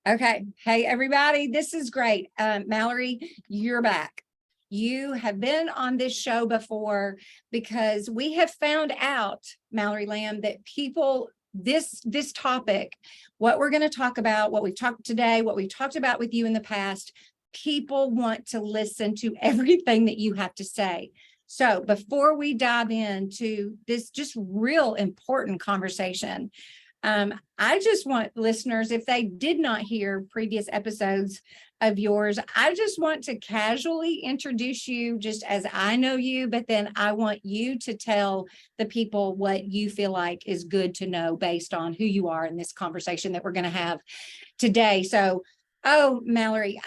Okay. Hey, everybody, this is great. Mallory, you're back. You have been on this show before because we have found out, Mallory Lamm, that people, this topic, what we're going to talk about, what we've talked today, what we've talked about with you in the past, people want to listen to everything that you have to say. So before we dive into this just real important conversation, I just want listeners, if they did not hear previous episodes of yours, I just want to casually introduce you just as I know you, but then I want you to tell the people what you feel like is good to know based on who you are in this conversation that we're going to have today. So, Mallory,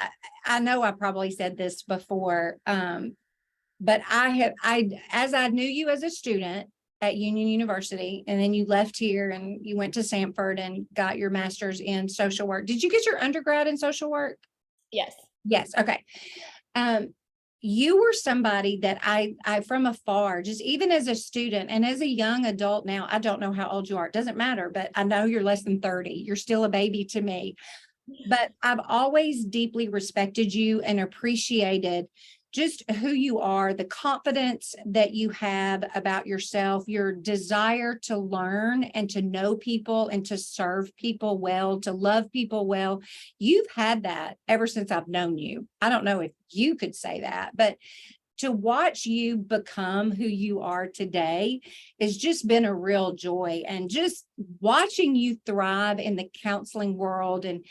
I know I probably said this before, but as I knew you as a student at Union University, and then you left here and you went to Samford and got your master's in social work. Did you get your undergrad in social work? Yes. Yes. Okay. You were somebody that I from afar, just even as a student and as a young adult now, I don't know how old you are. It doesn't matter, but I know you're less than 30. You're still a baby to me. But I've always deeply respected you and appreciated just who you are, the confidence that you have about yourself, your desire to learn and to know people and to serve people well, to love people well. You've had that ever since I've known you. I don't know if you could say that, but to watch you become who you are today has just been a real joy. And just watching you thrive in the counseling world and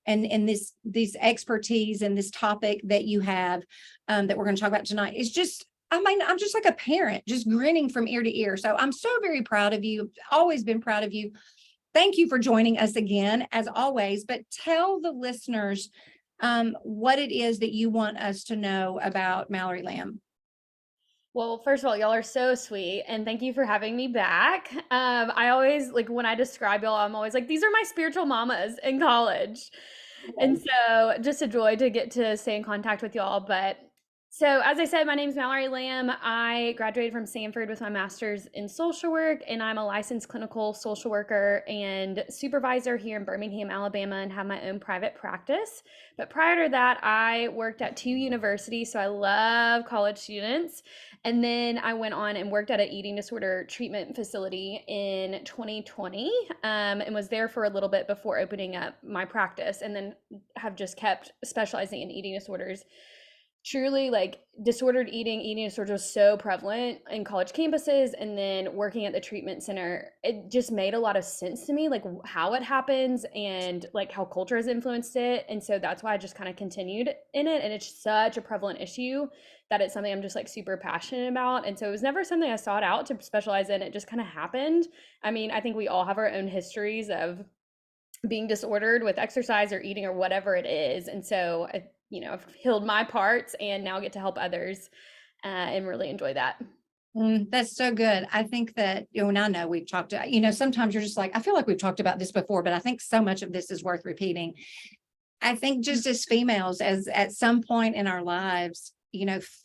this expertise and this topic that you have that we're going to talk about tonight is just, I mean, I'm just like a parent, just grinning from ear to ear. So I'm so very proud of you. Always been proud of you. Thank you for joining us again, as always. But tell the listeners what it is that you want us to know about Mallory Lamm. Well, first of all, y'all are so sweet, and thank you for having me back. I always, like, when I describe y'all, I'm always like, these are my spiritual mamas in college. And so just a joy to get to stay in contact with y'all. But so, as I said, my name is Mallory Lamm. I graduated from Samford with my master's in social work, and I'm a licensed clinical social worker and supervisor here in Birmingham, Alabama, and have my own private practice. But prior to that, I worked at 2 universities, so I love college students. And then I went on and worked at an eating disorder treatment facility in 2020, and was there for a little bit before opening up my practice, and then have just kept specializing in eating disorders. Truly, like, disordered eating disorders was so prevalent in college campuses, and then working at the treatment center, it just made a lot of sense to me, like how it happens and like how culture has influenced it. And so that's why I just kind of continued in it. And it's such a prevalent issue that it's something I'm just like super passionate about. And so it was never something I sought out to specialize in. It just kind of happened. I mean, I think we all have our own histories of being disordered with exercise or eating or whatever it is. And so I've healed my parts and now get to help others and really enjoy that. That's so good. I think that, and I know we've talked, sometimes you're just like, I feel like we've talked about this before, but I think so much of this is worth repeating. I think just as females, as at some point in our lives,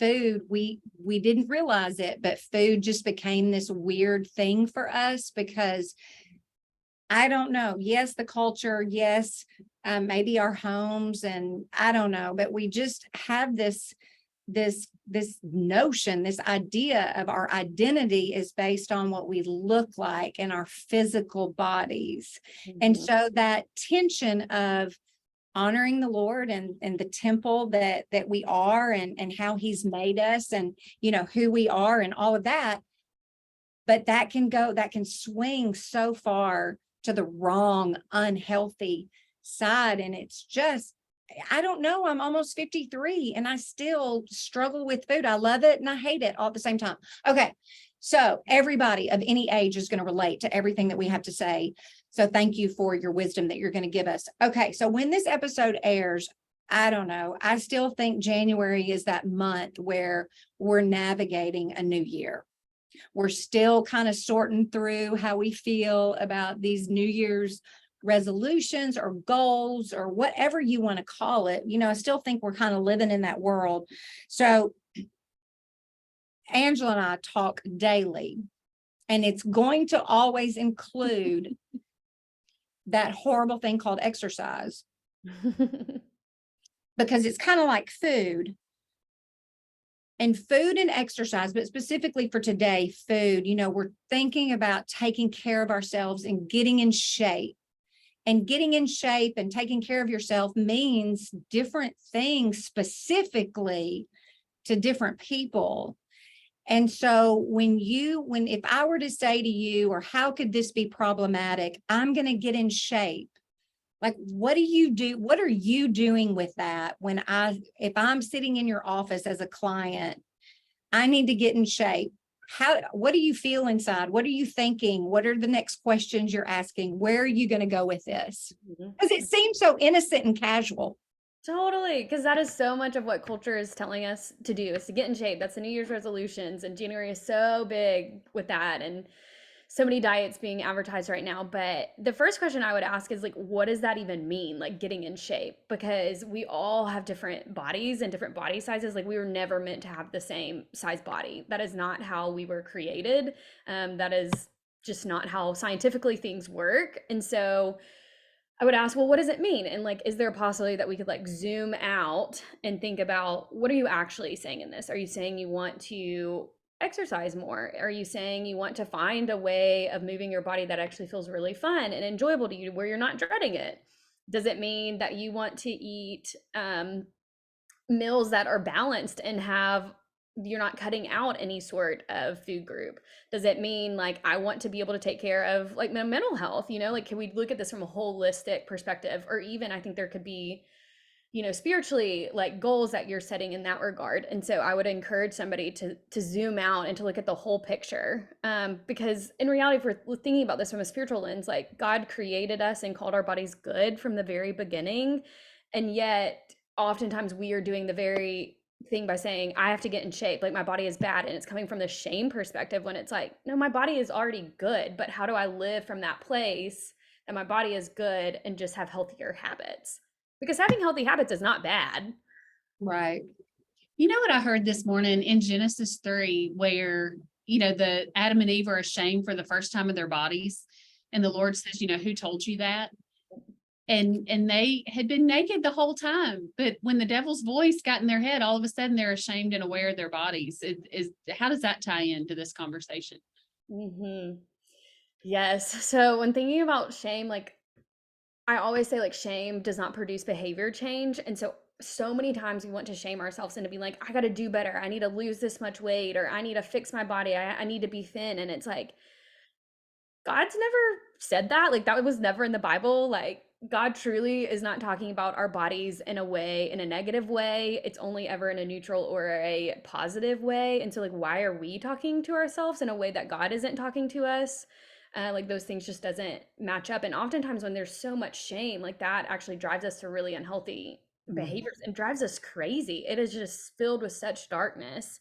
food, we didn't realize it, but food just became this weird thing for us because I don't know. Yes, the culture. Yes, maybe our homes, and I don't know. But we just have this notion, this idea of our identity is based on what we look like in our physical bodies, and so that tension of honoring the Lord and the temple that we are, and how He's made us, and who we are, and all of that. But that can swing so far to the wrong, unhealthy side. And it's just, I don't know, I'm almost 53 and I still struggle with food. I love it and I hate it all at the same time. Okay. So everybody of any age is going to relate to everything that we have to say. So thank you for your wisdom that you're going to give us. Okay. So when this episode airs, I don't know, I still think January is that month where we're navigating a new year. We're still kind of sorting through how we feel about these New Year's resolutions or goals or whatever you want to call it. I still think we're kind of living in that world. So Angela and I talk daily, and it's going to always include that horrible thing called exercise. because it's kind of like food. And food and exercise, but specifically for today, food, we're thinking about taking care of ourselves and getting in shape. And getting in shape and taking care of yourself means different things specifically to different people. And so if I were to say to you, or how could this be problematic? I'm going to get in shape. Like, what do you do? What are you doing with that? If I'm sitting in your office as a client, I need to get in shape. What do you feel inside? What are you thinking? What are the next questions you're asking? Where are you going to go with this? Mhm. Because it seems so innocent and casual. Totally, because that is so much of what culture is telling us to do is to get in shape. That's the New Year's resolutions, and January is so big with that, and so many diets being advertised right now. But the first question I would ask is like, what does that even mean? Like getting in shape, because we all have different bodies and different body sizes. Like we were never meant to have the same size body. That is not how we were created. That is just not how scientifically things work. And so I would ask, well, what does it mean? And like, is there a possibility that we could like zoom out and think about what are you actually saying in this? Are you saying you want to exercise more? Are you saying you want to find a way of moving your body that actually feels really fun and enjoyable to you where you're not dreading it? Does it mean that you want to eat meals that are balanced and have you're not cutting out any sort of food group? Does it mean like I want to be able to take care of like my mental health? Like can we look at this from a holistic perspective? Or even I think there could be, spiritually like goals that you're setting in that regard. And so I would encourage somebody to zoom out and to look at the whole picture. Because in reality, if we're thinking about this from a spiritual lens, like God created us and called our bodies good from the very beginning. And yet oftentimes we are doing the very thing by saying I have to get in shape, like my body is bad, and it's coming from the shame perspective, when it's like, no, my body is already good, but how do I live from that place that my body is good and just have healthier habits? Because having healthy habits is not bad. Right. You know what I heard this morning in Genesis 3, where, the Adam and Eve are ashamed for the first time of their bodies. And the Lord says, who told you that? And they had been naked the whole time. But when the devil's voice got in their head, all of a sudden they're ashamed and aware of their bodies. How does that tie into this conversation? Yes. So when thinking about shame, like I always say, like shame does not produce behavior change. And so many times we want to shame ourselves into being like, I got to do better. I need to lose this much weight, or I need to fix my body. I need to be thin. And it's like, God's never said that. Like that was never in the Bible. Like God truly is not talking about our bodies in a negative way. It's only ever in a neutral or a positive way. And so like, why are we talking to ourselves in a way that God isn't talking to us? Like those things just doesn't match up. And oftentimes when there's so much shame, like that actually drives us to really unhealthy behaviors and drives us crazy. It is just filled with such darkness.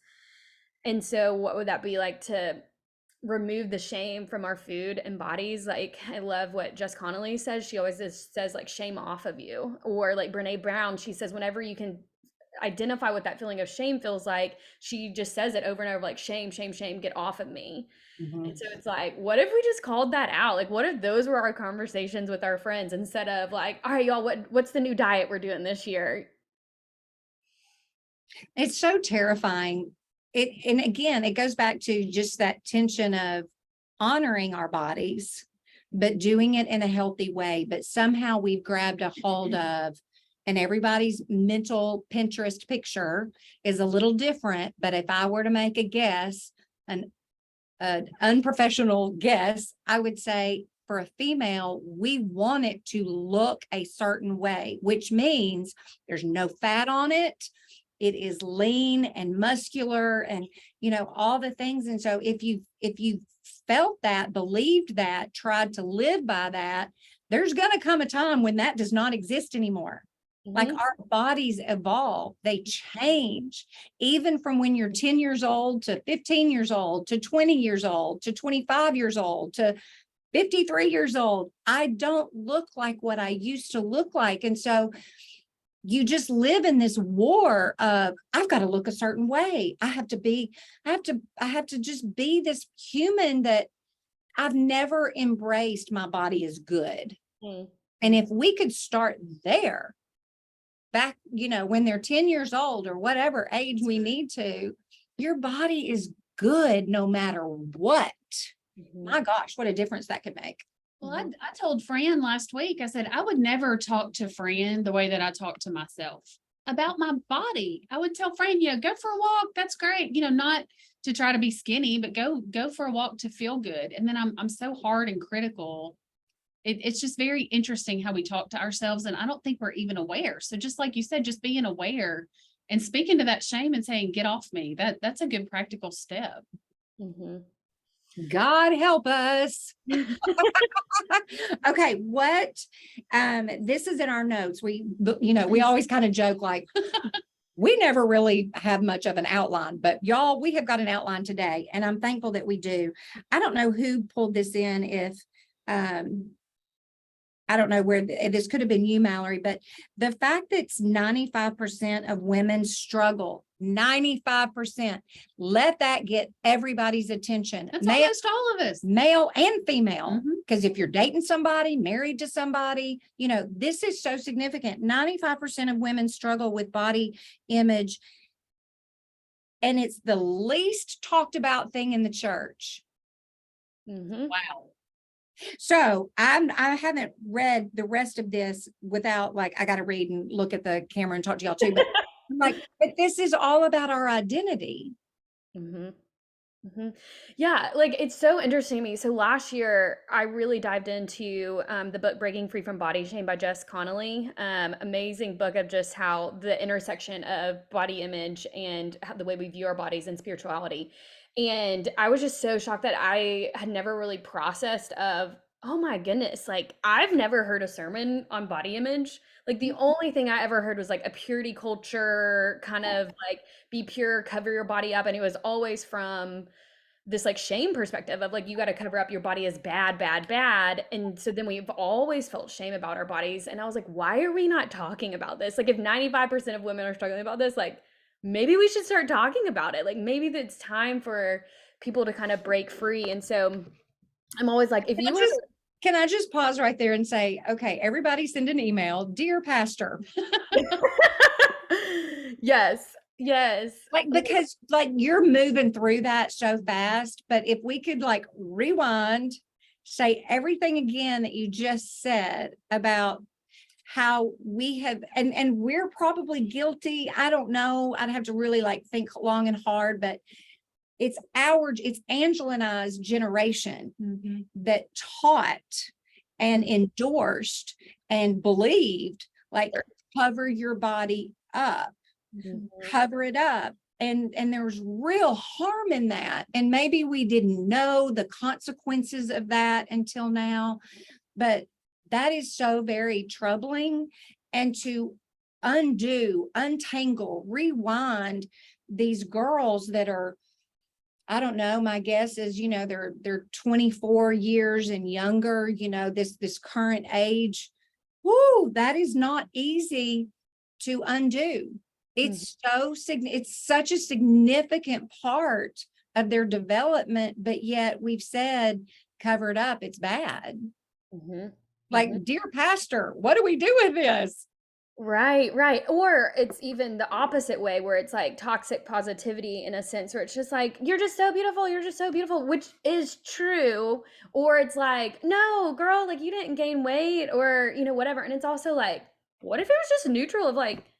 And so what would that be like to remove the shame from our food and bodies? Like I love what Jess Connolly says. She always says like shame off of you. Or like Brene Brown, she says whenever you can identify what that feeling of shame feels like, she just says it over and over, like shame, shame, shame, get off of me. Mhm. And so it's like, what if we just called that out? Like what if those were our conversations with our friends, instead of like, all right, y'all, what's the new diet we're doing this year? It's so terrifying. And again, it goes back to just that tension of honoring our bodies, but doing it in a healthy way. But somehow we've grabbed a hold of, and everybody's mental Pinterest picture is a little different. But if I were to make a guess, an unprofessional guess, I would say for a female, we want it to look a certain way, which means there's no fat on it. It is lean and muscular and, all the things. And so if you felt that, believed that, tried to live by that, there's going to come a time when that does not exist anymore. Like Mhm. our bodies evolve, they change, even from when you're 10 years old to 15 years old to 20 years old to 25 years old to 53 years old. I don't look like what I used to look like. And so you just live in this war of, I've got to look a certain way. I have to just be this human that I've never embraced. My body is good. Mm. And if we could start there back, when they're 10 years old or whatever age we need to, your body is good no matter what. My gosh, what a difference that could make. Well, I told Fran last week, I said, I would never talk to Fran the way that I talk to myself about my body. I would tell Fran, go for a walk. That's great. Not to try to be skinny, but go for a walk to feel good. And then I'm so hard and critical. It's just very interesting how we talk to ourselves. And I don't think we're even aware. So just like you said, just being aware and speaking to that shame and saying, get off me. That's a good practical step. God help us. Okay, this is in our notes. We always kind of joke like we never really have much of an outline, but y'all, we have got an outline today, and I'm thankful that we do. I don't know who pulled this in, if I don't know where this could have been you, Mallory, but the fact that 95% of women struggle, 95%, let that get everybody's attention. That's almost all of us. Male and female. Because if you're dating somebody, married to somebody, this is so significant. 95% of women struggle with body image. And it's the least talked about thing in the church. Wow. So I haven't read the rest of this without I got to read and look at the camera and talk to y'all too. But but this is all about our identity. Yeah, it's so interesting to me. So last year, I really dived into the book Breaking Free from Body Shame by Jess Connolly. Amazing book of just how the intersection of body image and how the way we view our bodies and spirituality. And I was just so shocked that I had never really processed oh my goodness, I've never heard a sermon on body image. The only thing I ever heard was a purity culture, kind of be pure, cover your body up. And it was always from this shame perspective of you got to cover up your body as bad, bad, bad. And so then we've always felt shame about our bodies. And I was like, why are we not talking about this? If 95% of women are struggling about this, maybe we should start talking about it. Maybe it's time for people to kind of break free. And so I'm always if you want to. Can I just pause right there and say, okay, everybody send an email, dear pastor. Yes. Because you're moving through that so fast, but if we could rewind, say everything again that you just said about how we have, and we're probably guilty. I don't know. I'd have to really think long and hard, but it's Angela and I's generation that taught and endorsed and believed cover your body up, cover it up. And there's real harm in that. And maybe we didn't know the consequences of that until now, but that is so very troubling. And to untangle, rewind these girls that are, I don't know, my guess is, they're 24 years and younger, this current age. Woo, that is not easy to undo. It's such a significant part of their development, but yet we've said, cover it up, it's bad. Dear pastor, what do we do with this? Right. Or it's even the opposite way, where it's toxic positivity in a sense, where it's just you're just so beautiful, which is true. Or it's no, girl, you didn't gain weight, or, whatever. And it's also what if it was just neutral of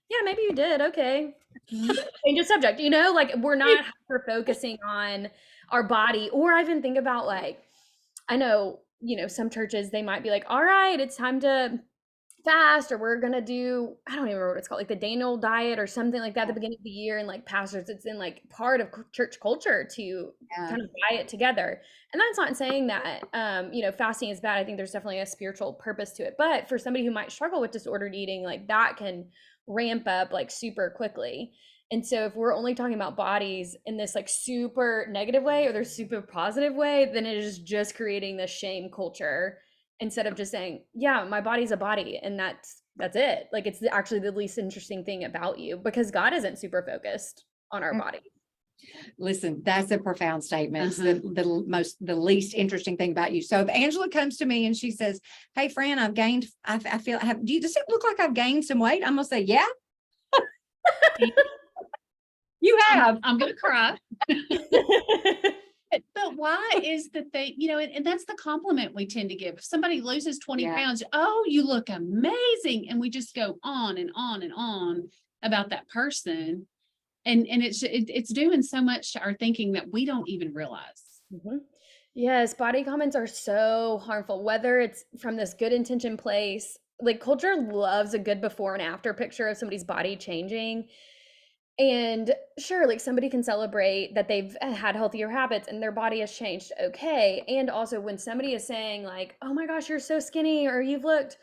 yeah, maybe you did. Okay. Change the subject, we're not hyper focusing on our body. Or I even think about I know, some churches, they might be all right, it's time to fast, or we're gonna do, I don't even remember what it's called, the Daniel diet or something like that at the beginning of the year. And pastors, it's in part of church culture to kind of diet together. And that's not saying that fasting is bad. I think there's definitely a spiritual purpose to it. But for somebody who might struggle with disordered eating, that can ramp up super quickly. And so if we're only talking about bodies in this super negative way or their super positive way, then it is just creating this shame culture, instead of just saying, yeah, my body's a body, and that's it. It's actually the least interesting thing about you, because God isn't super focused on our body. Listen, that's a profound statement. It's the least interesting thing about you. So if Angela comes to me and she says, "Hey, Fran, I've gained, I feel, do you, does it look like I've gained some weight?" I'm gonna say, "Yeah, you have." I'm gonna cry. But why is the thing, and that's the compliment we tend to give. If somebody loses 20 Yeah. pounds, oh, you look amazing. And we just go on and on and on about that person. And it's doing so much to our thinking that we don't even realize. Mhm. Yes, body comments are so harmful, whether it's from this good intention place. Like culture loves a good before and after picture of somebody's body changing. And sure, like somebody can celebrate that they've had healthier habits and their body has changed. Okay. And also when somebody is saying like, "Oh my gosh, you're so skinny," or you look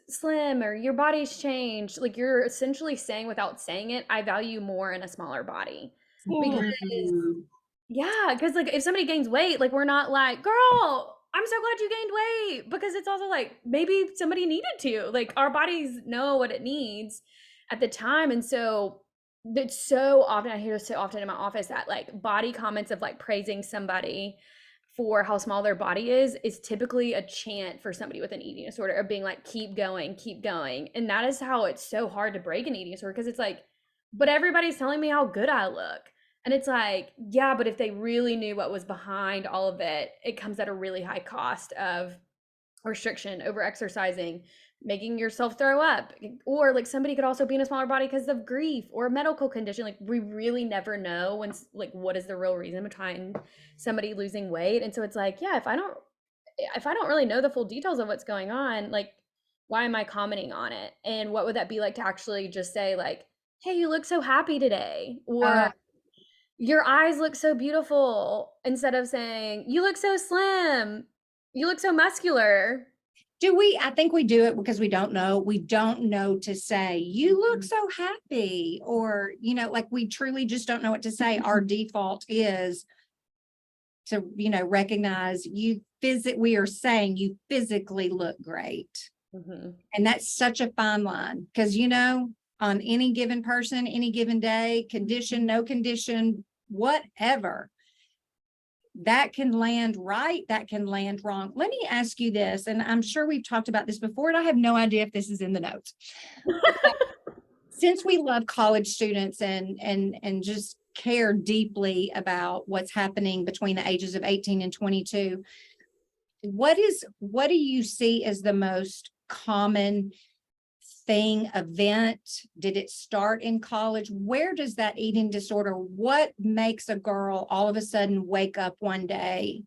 slim, or your body's changed, like you're essentially saying without saying it, I value you more in a smaller body. Because Mhm. yeah, because like if somebody gains weight, like we're not like, "Girl, I'm so glad you gained weight," because it's also like maybe somebody needed to. Like our bodies know what it needs at the time. And so it's so often, I hear so often in my office that like body comments of like praising somebody for how small their body is typically a chant for somebody with an eating disorder of being like, keep going, keep going. And that is how it's so hard to break an eating disorder, because it's like, but everybody's telling me how good I look. And it's like, yeah, but if they really knew what was behind all of it, it comes at a really high cost of restriction, over exercising, making yourself throw up. Or like somebody could also be in a smaller body because of grief or a medical condition. Like we really never know when, like, what is the real reason behind somebody losing weight. And so it's like, yeah, if I don't really know the full details of what's going on, like, why am I commenting on it? And what would that be like to actually just say like, "Hey, you look so happy today," or "Your eyes look so beautiful," instead of saying, "You look so slim. You look so muscular." I think we do it because we don't know. We don't know to say, "You look so happy," or, like we truly just don't know what to say. Our default is to, recognize we are saying you physically look great. Mhm. And that's such a fine line because, on any given person, any given day, condition, no condition, whatever, that can land right, that can land wrong. Let me ask you this, and I'm sure we've talked about this before, and I have no idea if this is in the notes. Since we love college students and just care deeply about what's happening between the ages of 18 and 22, what do you see as the most common event? Did it start in college? Where does that eating disorder, what makes a girl all of a sudden wake up one day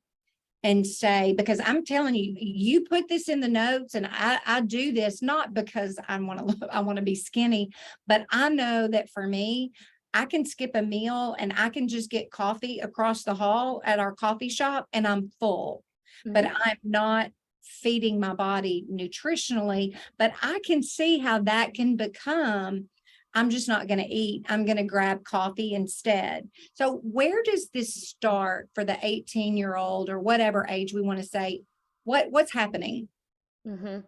and say, because I'm telling you, you put this in the notes, and I do this not because I want to be skinny, but I know that for me, I can skip a meal and I can just get coffee across the hall at our coffee shop and I'm full, but Mhm. I'm not feeding my body nutritionally. But I can see how that can become, I'm just not going to eat. I'm going to grab coffee instead. So where does this start for the 18-year-old or whatever age we want to say? What's happening? Mhm.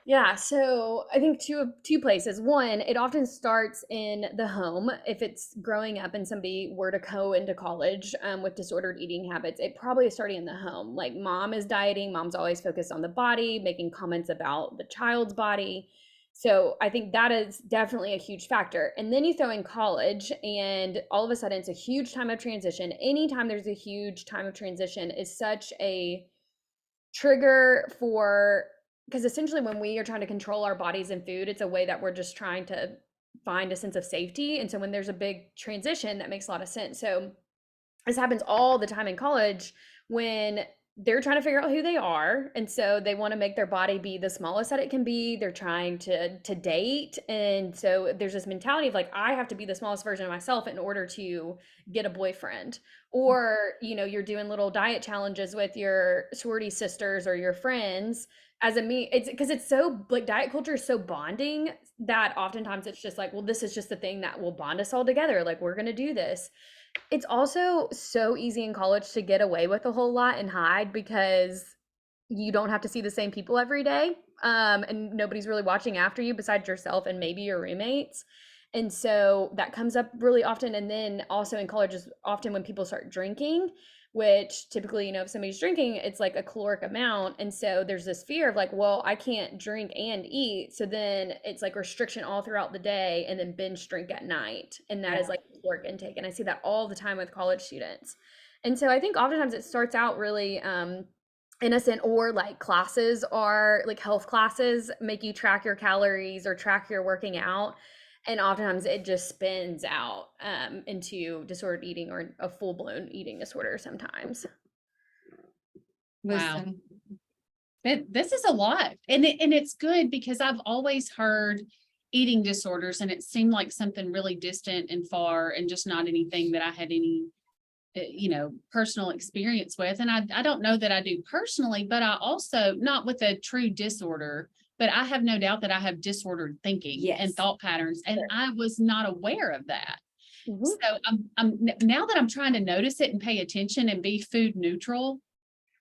Yeah, so I think two places. One, it often starts in the home. If it's growing up and somebody were to go into college with disordered eating habits, it probably is starting in the home. Like mom is dieting, mom's always focused on the body, making comments about the child's body. So I think that is definitely a huge factor. And then you throw in college, and all of a sudden it's a huge time of transition. Anytime there's a huge time of transition is such a trigger for, because essentially when we are trying to control our bodies and food, it's a way that we're just trying to find a sense of safety. And so when there's a big transition, that makes a lot of sense. So this happens all the time in college when they're trying to figure out who they are, and so they want to make their body be the smallest that it can be. They're trying to date, and so there's this mentality of like, I have to be the smallest version of myself in order to get a boyfriend. Or you're doing little diet challenges with your sorority sisters or your friends as a me. It's because it's so like diet culture is so bonding that oftentimes it's just like, well, this is just the thing that will bond us all together, like we're going to do this. It's also so easy in college to get away with a whole lot and hide because you don't have to see the same people every day. And nobody's really watching after you besides yourself and maybe your roommates. And so that comes up really often. And then also in college is often when people start drinking, which typically, if somebody's drinking, it's like a caloric amount. And so there's this fear of like, well, I can't drink and eat. So then it's like restriction all throughout the day and then binge drink at night. And that is like caloric intake. And I see that all the time with college students. And so I think oftentimes it starts out really innocent, or like classes are like health classes make you track your calories or track your working out. And oftentimes it just spins out into disordered eating or a full-blown eating disorder sometimes. Wow. Listen, This is a lot. And it's good because I've always heard eating disorders and it seemed like something really distant and far and just not anything that I had any personal experience with. And I don't know that I do personally, but I also, not with a true disorder, but I have no doubt that I have disordered thinking and Yes. thought patterns, and Sure. I was not aware of that. Mhm. So I'm now that I'm trying to notice it and pay attention and be food neutral,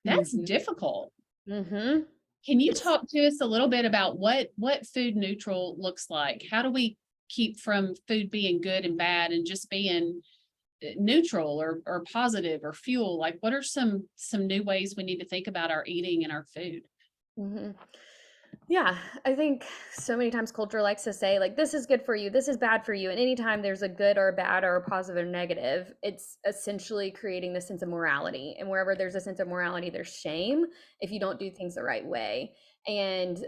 that's Mhm. difficult. Mhm. Can you It's talk to us a little bit about what food neutral looks like? How do we keep from food being good and bad and just being neutral or positive or fuel? Like, what are some new ways we need to think about our eating and our food? Mhm. Yeah, I think so many times culture likes to say, like, this is good for you, this is bad for you. And anytime there's a good or a bad or a positive or negative, it's essentially creating this sense of morality. And wherever there's a sense of morality, there's shame if you don't do things the right way. And,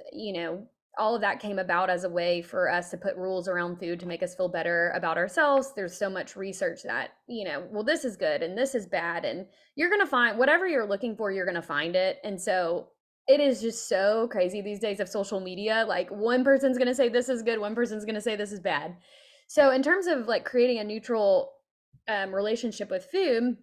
all of that came about as a way for us to put rules around food to make us feel better about ourselves. There's so much research that, well, this is good and this is bad. And you're going to find whatever you're looking for, you're going to find it. And so it is just so crazy these days of social media. Like one person's going to say this is good, one person's going to say this is bad. So in terms of like creating a neutral relationship with food,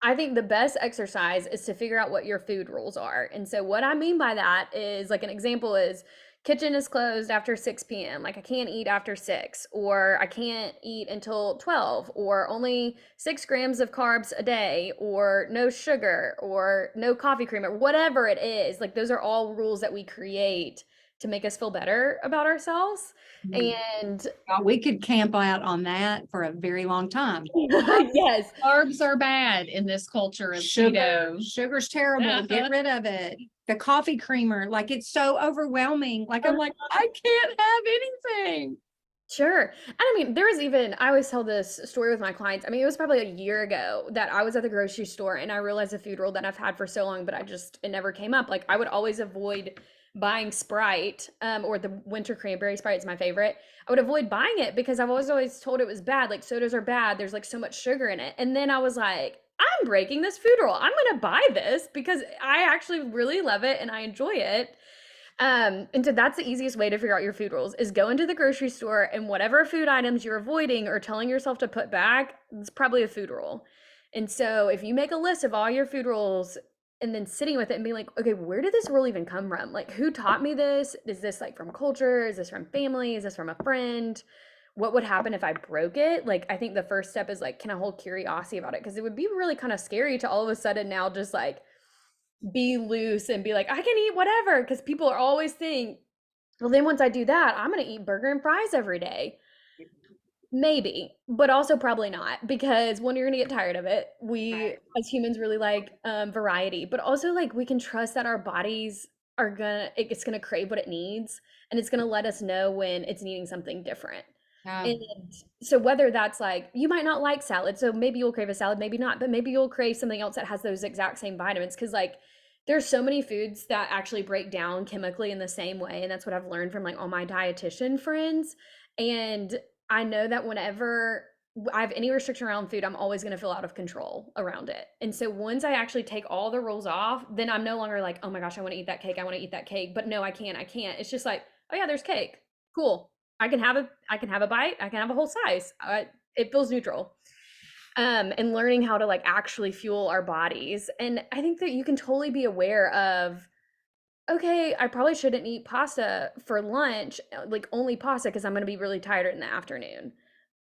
I think the best exercise is to figure out what your food rules are. And so what I mean by that is, like, an example is kitchen is closed after 6 p.m. Like I can't eat after 6, or I can't eat until 12, or only 6 grams of carbs a day, or no sugar, or no coffee creamer, whatever it is. Like those are all rules that we create to make us feel better about ourselves. And we could camp out on that for a very long time. yes, Carbs are bad in this culture of keto. Sugar's terrible. Get rid of it. The coffee creamer, like it's so overwhelming. Like I'm like, I can't have anything. sure. And I mean, there was even, I always tell this story with my clients. I mean, it was probably a year ago that I was at the grocery store and I realized a food rule that I've had for so long, but it never came up. Like I would always avoid buying Sprite, or the winter cranberry Sprite is my favorite. I would avoid buying it because I've always told it was bad. Like sodas are bad. There's like so much sugar in it. And then I was like, I'm breaking this food rule. I'm going to buy this because I actually really love it and I enjoy it. And so that's the easiest way to figure out your food rules is go into the grocery store, and whatever food items you're avoiding or telling yourself to put back, it's probably a food rule. And so if you make a list of all your food rules and then sitting with it and being like, okay, where did this rule even come from? Like who taught me this? Is this like from culture? Is this from family? Is this from a friend? What would happen if I broke it? Like I think the first step is like, can I hold curiosity about it? Because it would be really kind of scary to all of a sudden now just like be loose and be like, I can eat whatever. Because people are always saying, well, then once I do that, I'm going to eat burger and fries every day. Maybe, but also probably not, because one, you're going to get tired of it. We Right. as humans really like variety, but also like we can trust that our bodies are it's gonna crave what it needs, and it's gonna let us know when it's needing something different. And so whether that's like you might not like salad, so maybe you'll crave a salad, maybe not, but maybe you'll crave something else that has those exact same vitamins. Because like there's so many foods that actually break down chemically in the same way, and that's what I've learned from like all my dietitian friends. And I know that whenever I have any restriction around food, I'm always going to feel out of control around it. And so once I actually take all the rules off, then I'm no longer like, oh my gosh, I want to eat that cake. I want to eat that cake. But no, I can't. I can't. It's just like, oh yeah, there's cake. Cool. I can have a bite. I can have a whole slice. It feels neutral. And learning how to like actually fuel our bodies. And I think that you can totally be aware of, okay, I probably shouldn't eat pasta for lunch, like only pasta because I'm going to be really tired in the afternoon.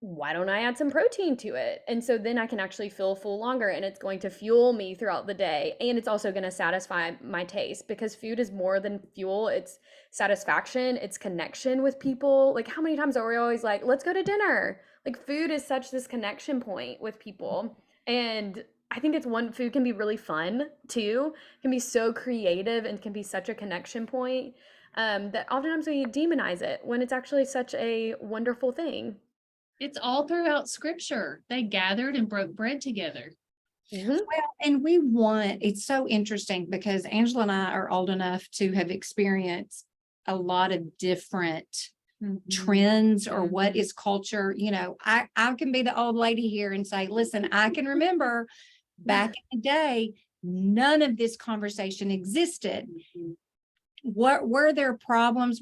why don't I add some protein to it? And so then I can actually feel full longer, and it's going to fuel me throughout the day. And it's also going to satisfy my taste, because food is more than fuel. It's satisfaction, it's connection with people. Like, how many times are we always like, let's go to dinner? Like, food is such this connection point with people. And I think food can be really fun too, can be so creative, and can be such a connection point, that oftentimes we demonize it when it's actually such a wonderful thing. It's all throughout scripture. They gathered and broke bread together. Mhm. Well, and it's so interesting because Angela and I are old enough to have experienced a lot of different trends or what is culture. I can be the old lady here and say, listen, I can remember back in the day, none of this conversation existed. What were there problems?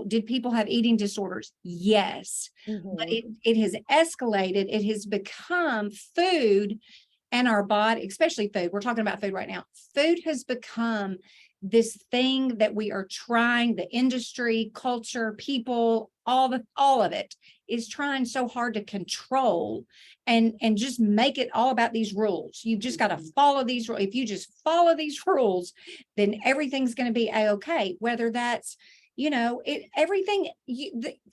Did people have eating disorders? Yes. But it has escalated. It has become food and our body, especially food. We're talking about food right now. Food has become this thing that we are trying, the industry, culture, people, all of it is trying so hard to control and just make it all about these rules. You've just got to follow these rules. If you just follow these rules, then everything's going to be a-okay. Whether that's, everything,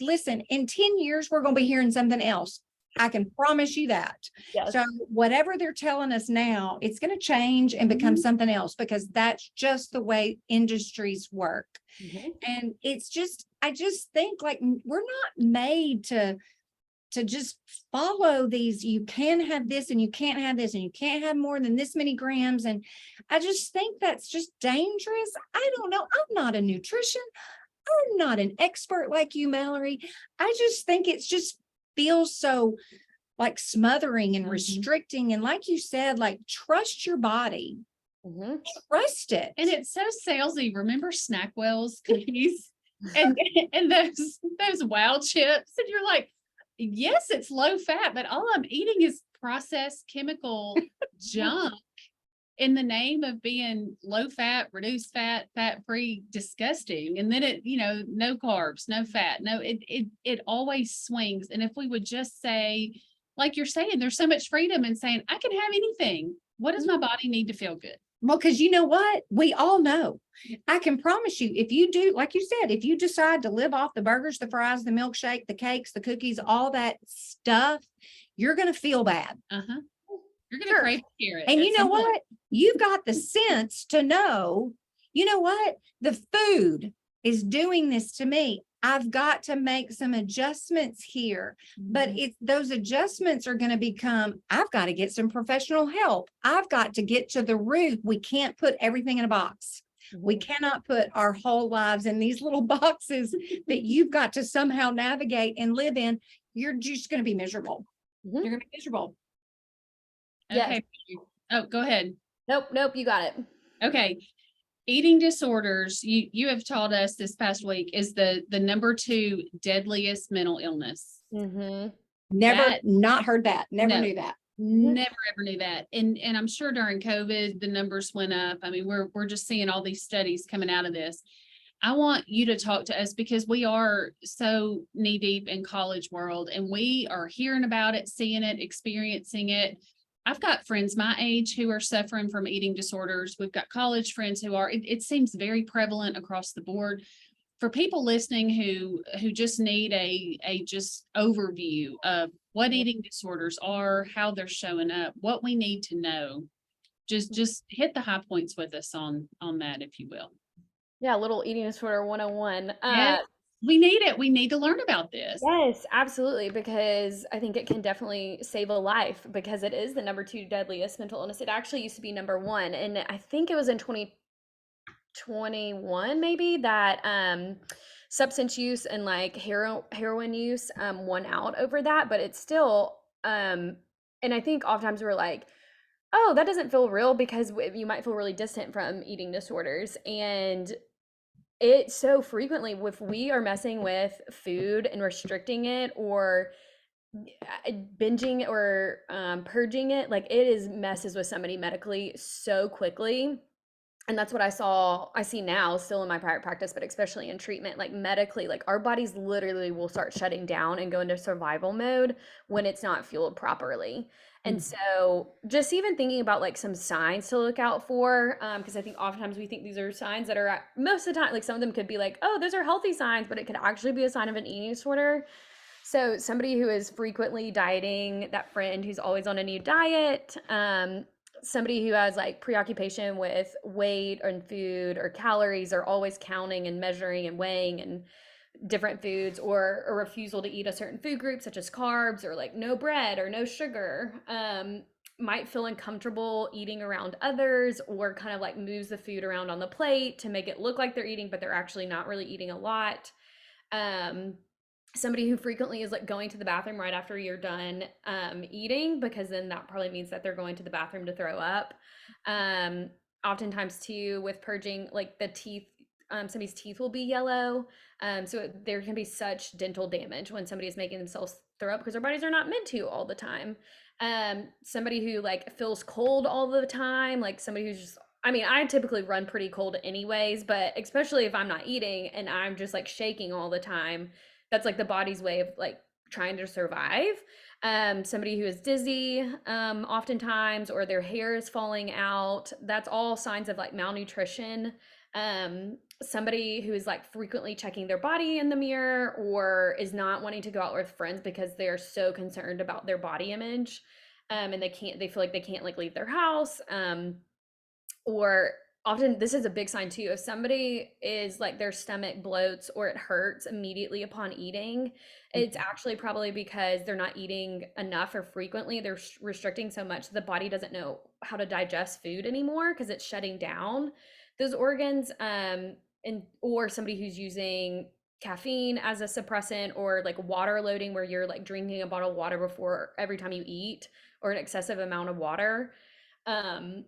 listen, in 10 years, we're going to be hearing something else. I can promise you that. Yes. So whatever they're telling us now, it's going to change and become something else, because that's just the way industries work. And I just think like we're not made to just follow these. You can have this and you can't have this and you can't have more than this many grams. And I just think that's just dangerous. I don't know. I'm not a nutrition. I'm not an expert like you, Mallory. I just think it's just feels so like smothering and restricting. And like you said, like trust your body. Trust it. And it's so salesy. Remember Snackwell's cookies and those wow chips? And you're like, yes, it's low fat, but all I'm eating is processed chemical junk in the name of being low fat, reduced fat, fat free, disgusting. And then no carbs, no fat, it always swings. And if we would just say, like you're saying, there's so much freedom in saying, I can have anything. What does my body need to feel good? Well, because you know what? We all know. I can promise you, if you do, like you said, if you decide to live off the burgers, the fries, the milkshake, the cakes, the cookies, all that stuff, you're going to feel bad. You're going to crave carrot. And you know what? You've got the sense to know, you know what? The food is doing this to me. I've got to make some adjustments here, but those adjustments are going to become, I've got to get some professional help. I've got to get to the root. We can't put everything in a box. We cannot put our whole lives in these little boxes that you've got to somehow navigate and live in. You're just going to be miserable. You're going to be miserable. Okay. Yes. Oh, go ahead. Nope. You got it. Okay. Eating disorders, you have taught us this past week, is the number 2 deadliest mental illness. Not heard that. Never knew that. Never ever knew that. And I'm sure during COVID, the numbers went up. I mean, we're just seeing all these studies coming out of this. I want you to talk to us because we are so knee deep in college world and we are hearing about it, seeing it, experiencing it. I've got friends my age who are suffering from eating disorders. We've got college friends who are, it seems very prevalent across the board. For people listening who just need a just overview of what eating disorders are, how they're showing up, what we need to know, just hit the high points with us on that, if you will. Yeah, little eating disorder 101. Yes, we need it. We need to learn about this. Yes, absolutely, because I think it can definitely save a life, because it is the number 2 deadliest mental illness. It actually used to be number 1, and I think it was in 2021 maybe that substance use and like heroin use won out over that, but it's still and I think oftentimes we're like, oh, that doesn't feel real, because you might feel really distant from eating disorders. And it so frequently, if we are messing with food and restricting it or binging or purging it, like it messes with somebody medically so quickly. And that's what I see now still in my private practice, but especially in treatment, like medically, like our bodies literally will start shutting down and go into survival mode when it's not fueled properly. And Mm. so just even thinking about like some signs to look out for, because I think oftentimes we think these are signs that are most of the time, like some of them could be like, oh, those are healthy signs, but it could actually be a sign of an eating disorder. So somebody who is frequently dieting, that friend who's always on a new diet, somebody who has like preoccupation with weight and food or calories, or always counting and measuring and weighing and different foods, or a refusal to eat a certain food group such as carbs, or like no bread or no sugar, might feel uncomfortable eating around others, or kind of like moves the food around on the plate to make it look like they're eating, but they're actually not really eating a lot. um, Somebody who frequently is like going to the bathroom right after you're done eating, because then that probably means that they're going to the bathroom to throw up. um, Oftentimes too with purging, like the teeth, somebody's teeth will be yellow. So there can be such dental damage when somebody is making themselves throw up because their bodies are not meant to all the time. Somebody who like feels cold all the time, like somebody who's just, I mean, I typically run pretty cold anyways, but especially if I'm not eating and I'm just like shaking all the time, that's like the body's way of like trying to survive. Somebody who is dizzy, oftentimes, or their hair is falling out, that's all signs of like malnutrition. Somebody who is like frequently checking their body in the mirror, or is not wanting to go out with friends because they are so concerned about their body image. And they feel like they can't like leave their house. Or often this is a big sign too, if somebody is like their stomach bloats or it hurts immediately upon eating, it's actually probably because they're not eating enough or frequently. They're restricting so much the body doesn't know how to digest food anymore because it's shutting down those organs. And or somebody who's using caffeine as a suppressant, or like water loading where you're like drinking a bottle of water before every time you eat, or an excessive amount of water. um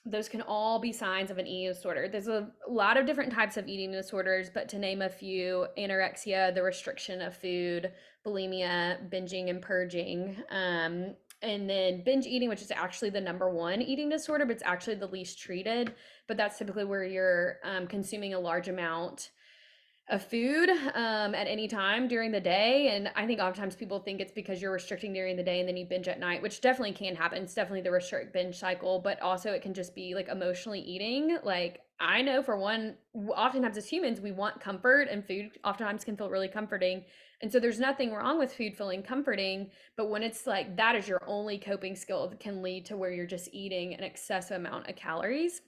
those can all be signs of an eating disorder. There's a lot of different types of eating disorders, but to name a few: anorexia, the restriction of food; bulimia, binging and purging; and then binge eating, which is actually the number one eating disorder, but it's actually the least treated. But that's typically where you're consuming a large amount of food at any time during the day. And I think oftentimes people think it's because you're restricting during the day and then you binge at night, which definitely can happen. It's definitely the restrict binge cycle, but also it can just be like emotionally eating. Like I know for one, oftentimes as humans, we want comfort, and food oftentimes can feel really comforting. And so there's nothing wrong with food feeling comforting, but when it's like that is your only coping skill, it can lead to where you're just eating an excessive amount of calories.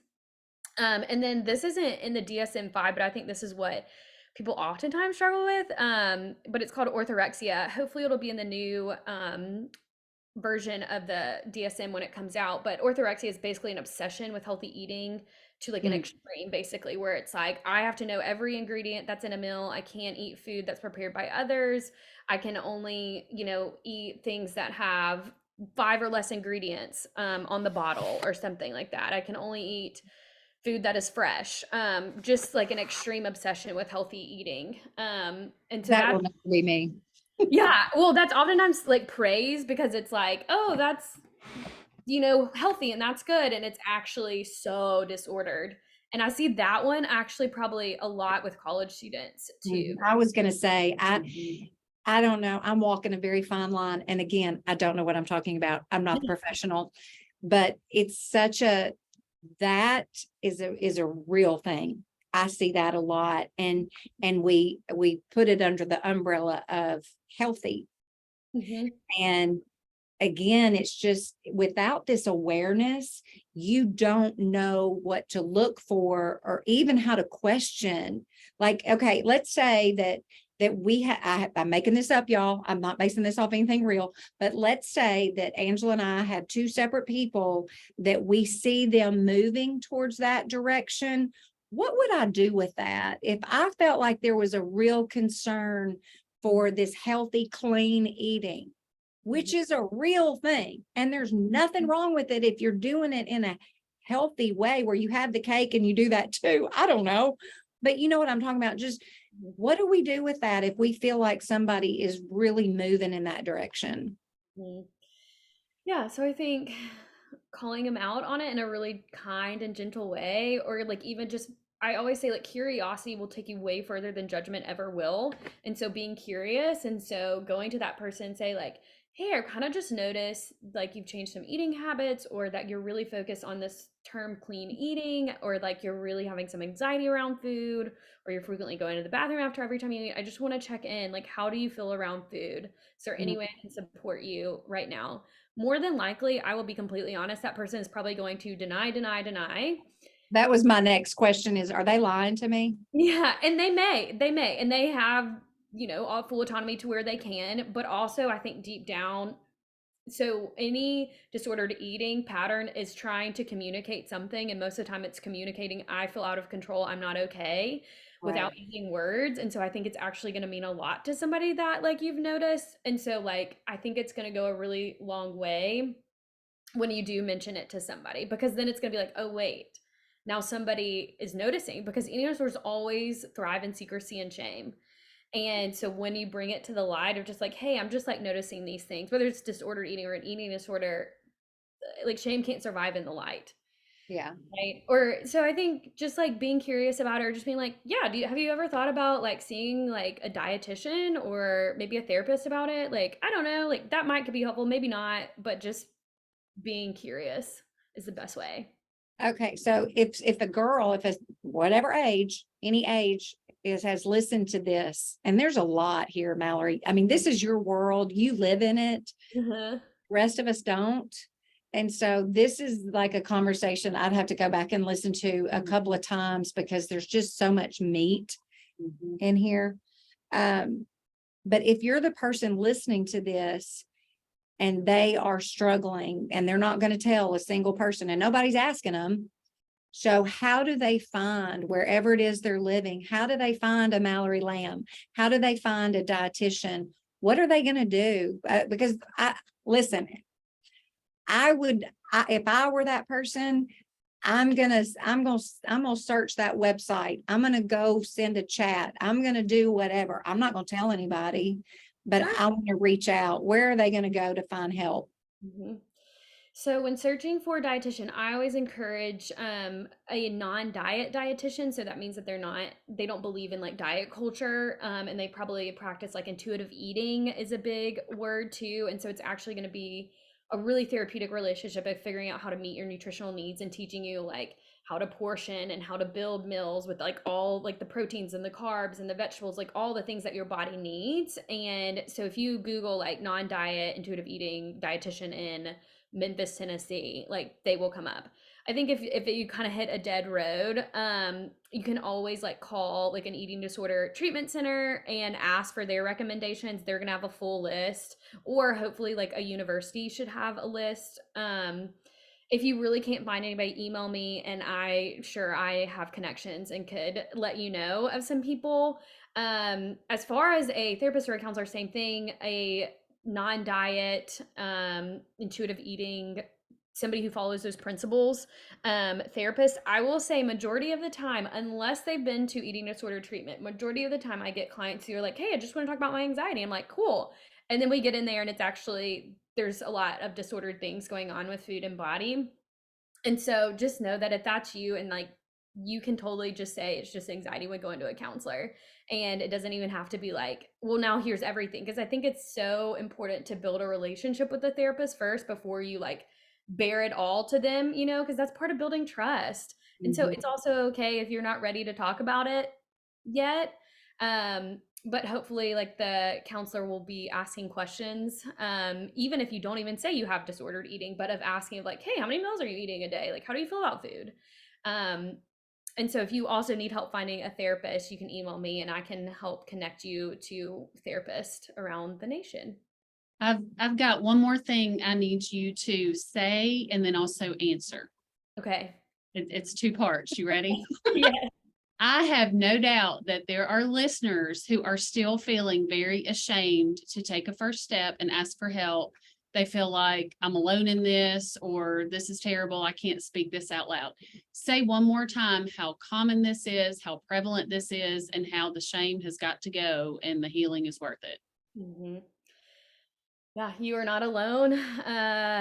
And then this isn't in the DSM-5, but I think this is what people oftentimes struggle with. But it's called orthorexia. Hopefully it'll be in the new version of the DSM when it comes out. But orthorexia is basically an obsession with healthy eating to like an extreme, basically, where it's like I have to know every ingredient that's in a meal. I can't eat food that's prepared by others. I can only, eat things that have 5 or less ingredients on the bottle or something like that. I can only eat food that is fresh. Just like an extreme obsession with healthy eating. And so That that will never be me. yeah, well, that's oftentimes like praise because it's like, oh, that's healthy and that's good, and it's actually so disordered. And I see that one actually probably a lot with college students too. I was going to say, I don't know. I'm walking a very fine line. And again, I don't know what I'm talking about. I'm not the professional, but it's that is a real thing. I see that a lot. And we put it under the umbrella of healthy. Mm-hmm. And again, it's just without this awareness, you don't know what to look for or even how to question. Like, okay, let's say that I'm making this up, y'all. I'm not basing this off anything real, but let's say that Angela and I have two separate people that we see them moving towards that direction. What would I do with that if I felt like there was a real concern for this healthy, clean eating, which is a real thing. And there's nothing wrong with it if you're doing it in a healthy way where you have the cake and you do that too. I don't know. But you know what I'm talking about? Just what do we do with that if we feel like somebody is really moving in that direction? Yeah, so I think calling them out on it in a really kind and gentle way, or like even just, I always say like curiosity will take you way further than judgment ever will. And so being curious, and so going to that person and say like, hey, I kind of just noticed like you've changed some eating habits, or that you're really focused on this term clean eating, or like you're really having some anxiety around food, or you're frequently going to the bathroom after every time you eat. I just want to check in, like, how do you feel around food? Is there any way I can support you right now? More than likely, I will be completely honest, that person is probably going to deny, deny, deny. That was my next question is, are they lying to me? Yeah, and they may, and they have, all full autonomy to where they can, but also I think deep down, so any disordered eating pattern is trying to communicate something, and most of the time it's communicating, I feel out of control, I'm not okay, without Right. using words. And so I think it's actually going to mean a lot to somebody that like you've noticed. And so like I think it's going to go a really long way when you do mention it to somebody, because then it's going to be like, oh wait, now somebody is noticing, because eating disorders always thrive in secrecy and shame. And so when you bring it to the light of just like, hey, I'm just like noticing these things, whether it's disordered eating or an eating disorder, like shame can't survive in the light. Yeah. Right. Or so I think just like being curious about it, or just being like, yeah, have you ever thought about like seeing like a dietitian or maybe a therapist about it? Like, I don't know, like that might could be helpful, maybe not, but just being curious is the best way. Okay. So if a girl, if it's whatever age, any age has listened to this, and there's a lot here, Mallory. I mean, this is your world. You live in it. Uh-huh. Rest of us don't. And so this is like a conversation I'd have to go back and listen to a couple of times because there's just so much meat in here. But if you're the person listening to this and they are struggling and they're not going to tell a single person and nobody's asking them, so how do they find wherever it is they're living? How do they find a Mallory Lamm? How do they find a dietitian? What are they going to do? Because listen, if I were that person, I'm gonna search that website. I'm gonna go send a chat. I'm gonna do whatever. I'm not gonna tell anybody, but Sure. I want to reach out. Where are they gonna go to find help? Mhm. So when searching for a dietitian, I always encourage a non-diet dietitian. So that means that they don't believe in like diet culture, and they probably practice like intuitive eating is a big word too. And so it's actually going to be a really therapeutic relationship of figuring out how to meet your nutritional needs and teaching you like how to portion and how to build meals with like all like the proteins and the carbs and the vegetables, like all the things that your body needs. And so if you Google like non-diet intuitive eating dietitian in Memphis, Tennessee, like they will come up. I think if you kind of hit a dead road, you can always like call like an eating disorder treatment center and ask for their recommendations. They're gonna have a full list, or hopefully like a university should have a list. If you really can't find anybody, email me, and I have connections and could let you know of some people. As far as a therapist or a counselor, same thing. A non-diet intuitive eating, somebody who follows those principles, therapist, I will say majority of the time, unless they've been to eating disorder treatment, majority of the time I get clients who are like, hey, I just want to talk about my anxiety. I'm like, cool. And then we get in there and it's actually, there's a lot of disordered things going on with food and body. And so just know that if that's you, and like you can totally just say it's just anxiety when going to a counselor. And it doesn't even have to be like, well, now here's everything. Because I think it's so important to build a relationship with the therapist first before you like bear it all to them, because that's part of building trust. And so it's also okay if you're not ready to talk about it yet. But hopefully like the counselor will be asking questions, even if you don't even say you have disordered eating, but of asking like, hey, how many meals are you eating a day? Like, how do you feel about food? um, and so if you also need help finding a therapist, you can email me and I can help connect you to therapists around the nation. I've got one more thing I need you to say and then also answer. Okay. It's two parts. You ready? Yeah. I have no doubt that there are listeners who are still feeling very ashamed to take a first step and ask for help. They feel like I'm alone in this, or this is terrible. I can't speak this out loud. Say one more time how common this is, how prevalent this is, and how the shame has got to go and the healing is worth it. Mhm. Yeah, you are not alone.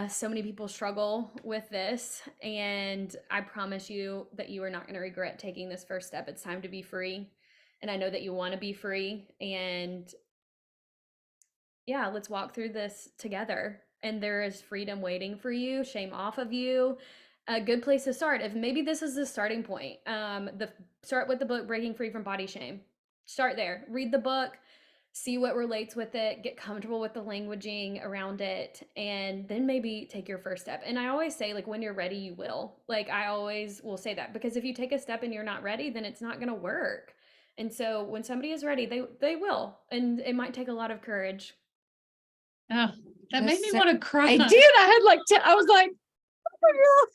So many people struggle with this, and I promise you that you are not going to regret taking this first step. It's time to be free. And I know that you want to be free. And yeah, let's walk through this together. And there is freedom waiting for you, shame off of you. A good place to start. If maybe this is the starting point, start with the book Breaking Free from Body Shame. Start there. Read the book, see what relates with it, get comfortable with the languaging around it, and then maybe take your first step. And I always say, like, when you're ready, you will. Like, I always will say that, because if you take a step and you're not ready, then it's not going to work. And so when somebody is ready, they will. And it might take a lot of courage. Oh, that made me So- want to cry. I did. I had like, I was like, oh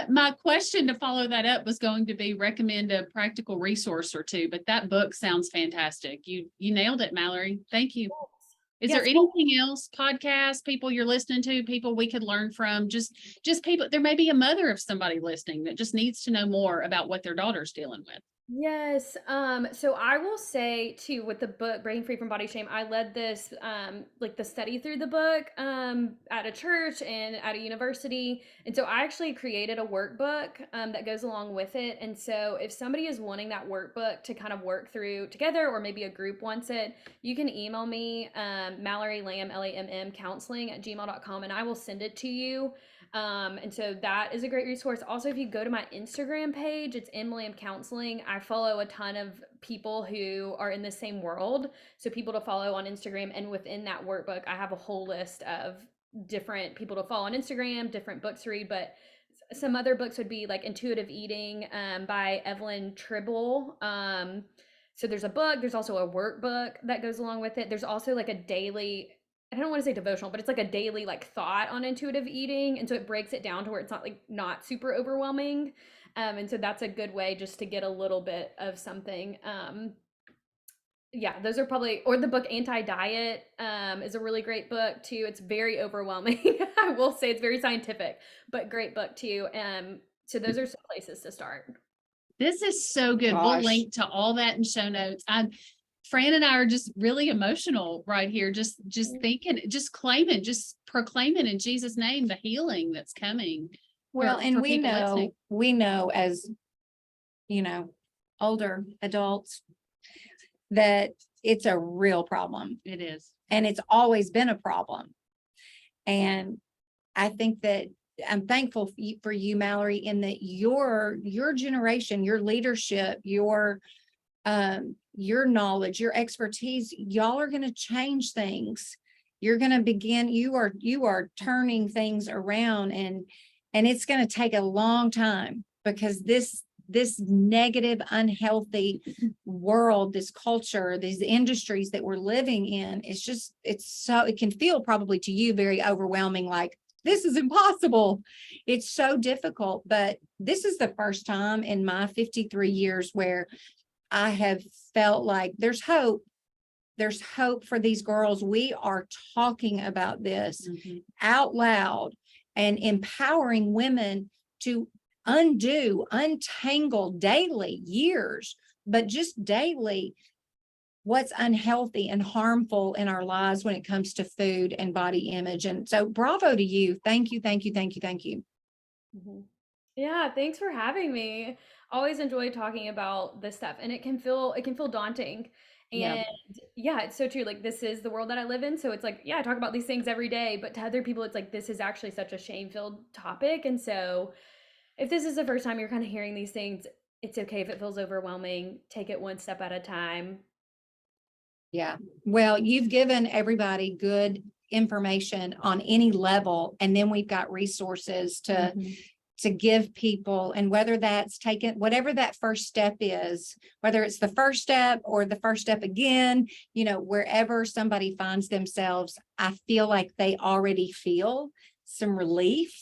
My question to follow that up was going to be recommend a practical resource or two, but that book sounds fantastic. You nailed it, Mallory. Thank you. Is there Yes, well- anything else, podcasts, people you're listening to, people we could learn from? Just people, there may be a mother of somebody listening that just needs to know more about what their daughter's dealing with. Yes. So I will say too, with the book Breaking Free from Body Shame, I led this like the study through the book at a church and at a university. And so I actually created a workbook that goes along with it. And so if somebody is wanting that workbook to kind of work through together, or maybe a group wants it, you can email me, Mallory Lamm, Lamm, counseling@gmail.com, and I will send it to you. And so that is a great resource. Also, if you go to my Instagram page, it's Lamm Counseling. I follow a ton of people who are in the same world. So people to follow on Instagram. And within that workbook, I have a whole list of different people to follow on Instagram, different books to read. But some other books would be like Intuitive Eating by Evelyn Tribble. So there's a book, there's also a workbook that goes along with it. There's also like a daily, I don't want to say devotional, but it's like a daily like thought on intuitive eating. And so it breaks it down to where it's not like not super overwhelming. And so that's a good way just to get a little bit of something. Yeah, those are probably, or the book Anti-Diet is a really great book too. It's very overwhelming. I will say it's very scientific, but great book too. So those are some places to start. This is so good. We'll Gosh. link to all that in show notes. Fran and I are just really emotional right here. Just thinking, just claiming, just proclaiming in Jesus' name the healing that's coming. well, for- and for we people know, listening. as, older adults, that it's a real problem, It is. and it's always been a problem. And I think that I'm thankful for you, Mallory, in that your generation, your leadership, your knowledge, your expertise, y'all are going to change things. You're going to begin, you are turning things around, and it's going to take a long time, because this negative, unhealthy world, this culture, these industries that we're living in, it can feel probably to you very overwhelming, like this is impossible. It's so difficult, but this is the first time in my 53 years where I have felt like there's hope. There's hope for these girls. We are talking about this out loud and empowering women to untangle daily, years, but just daily, what's unhealthy and harmful in our lives when it comes to food and body image. And so bravo to you. Thank you, thank you, thank you, thank you. Mhm. Yeah, thanks for having me. Always enjoy talking about this stuff, and it can feel daunting. Yeah. And yeah, it's so true. Like, this is the world that I live in, so it's like, yeah, I talk about these things every day, but to other people it's like this is actually such a shame-filled topic. And so if this is the first time you're kind of hearing these things, it's okay if it feels overwhelming. Take it one step at a time. Yeah. Well, you've given everybody good information on any level, and then we've got resources to give people, and whether that's taken, whatever that first step is, whether it's the first step or the first step again, wherever somebody finds themselves, I feel like they already feel some relief,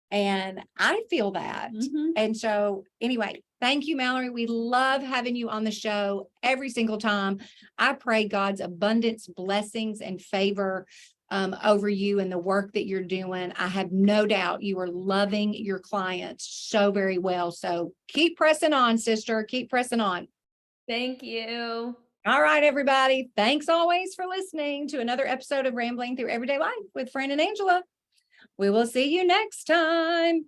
and I feel that. And so anyway, thank you, Mallory. We love having you on the show every single time. I pray God's abundance, blessings, and favor over you and the work that you're doing. I have no doubt you are loving your clients so very well. So keep pressing on, sister. Keep pressing on. Thank you. All right, everybody. Thanks always for listening to another episode of Rambling Through Everyday Life with Fran and Angela. We will see you next time.